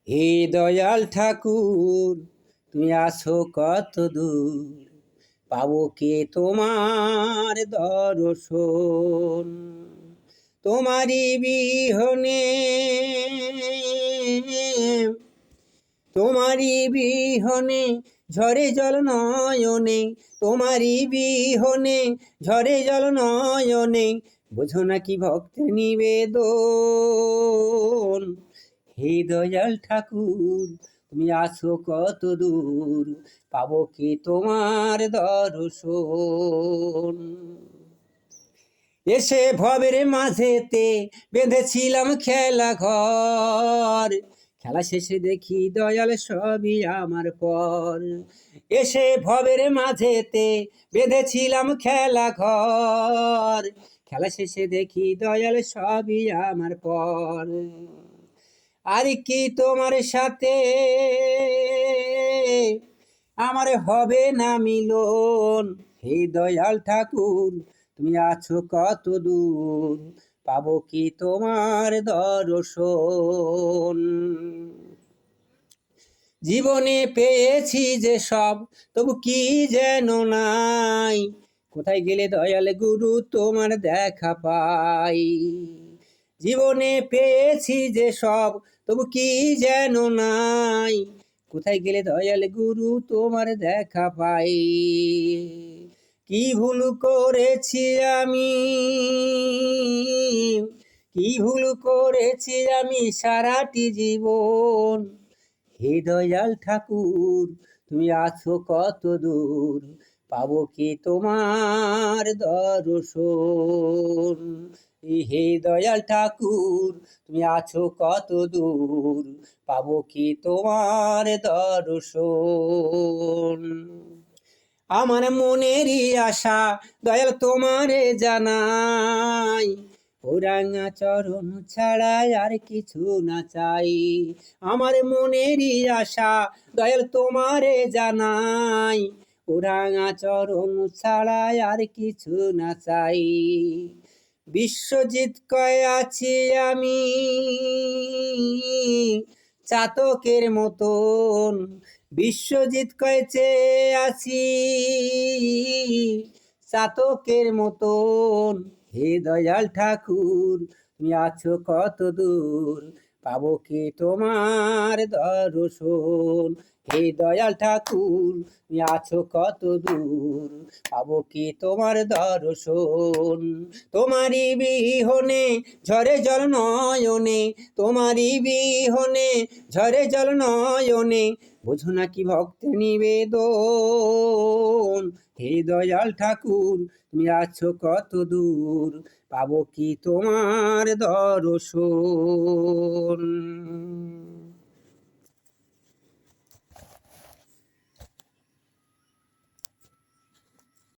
হে দয়াল ঠাকুর, তুমি আছো কত দূর, পাবো কে তোমার দর্শন। তোমারই বিহনে, তোমারই বিহনে ঝরে জল নয়নে, তোমারই বিহনে ঝরে জল নয়নে, বোঝো না কি ভক্তের নিবেদন। হে দয়াল ঠাকুর, তুমি আছো কত দূর, পাবো কি তোমার দর্শন। এসে ভবের মাঝেতে বেঁধেছিলাম খেলা ঘর, খেলা শেষে দেখি দয়াল সবই আমার পর। এসে ভবের মাঝেতে বেঁধেছিলাম খেলা ঘর, খেলা শেষে দেখি দয়াল সবই আমার পর। আর কি তোমার সাথে আমার হবে না মিলন। হে দয়াল ঠাকুর, তুমি আছো কত দূর, পাবো কি তোমার দর্শন। জীবনে পেয়েছি যে সব, তবু কি যেন নাই, কোথায় গেলে দয়াল গুরু তোমার দেখা পাই। জীবনে পেয়েছি যে সব, তবু কি যেন নাই, কোথায় গেলে দয়াল গুরু তোমার দেখা পাই। কি ভুল করেছি আমি, কি ভুল করেছি আমি সারাটি জীবন। হে দয়াল ঠাকুর, তুমি আছো কত দূর, পাবো কি তোমার দর্শন। হে দয়াল ঠাকুর, তুমি আছো কত দূর, পাবো কি তোমার দর্শন। আমার মনেরই আশা দয়াল তোমারে জানাই, ও রাঙা চরণ ছাড়া আর কিছু না চাই। আমার মনেরই আশা দয়াল তোমারে জানাই, ও রাঙা চরণ ছাড়া আর কিছু না চাই। বিশ্বজিৎ কয় আছি আমি চাতকের মতন, বিশ্বজিৎ কয় চেয়ে আছি চাতকের মতন। হে দয়াল ঠাকুর, তুমি আছো কত দূর, পাবো কি তোমার দর্শন। হে দয়াল ঠাকুর, তুমি আছো কত দূর, পাবো কি তোমার দর্শন। তোমারই বিহনে ঝরে জল নয়নে, তোমারই বিহনে ঝরে জল নয়নে, বোঝো না কি ভক্তের নিবেদন। হে দয়াল ঠাকুর, তুমি আছো কত দূর, পাবো কি তোমার দর্শন।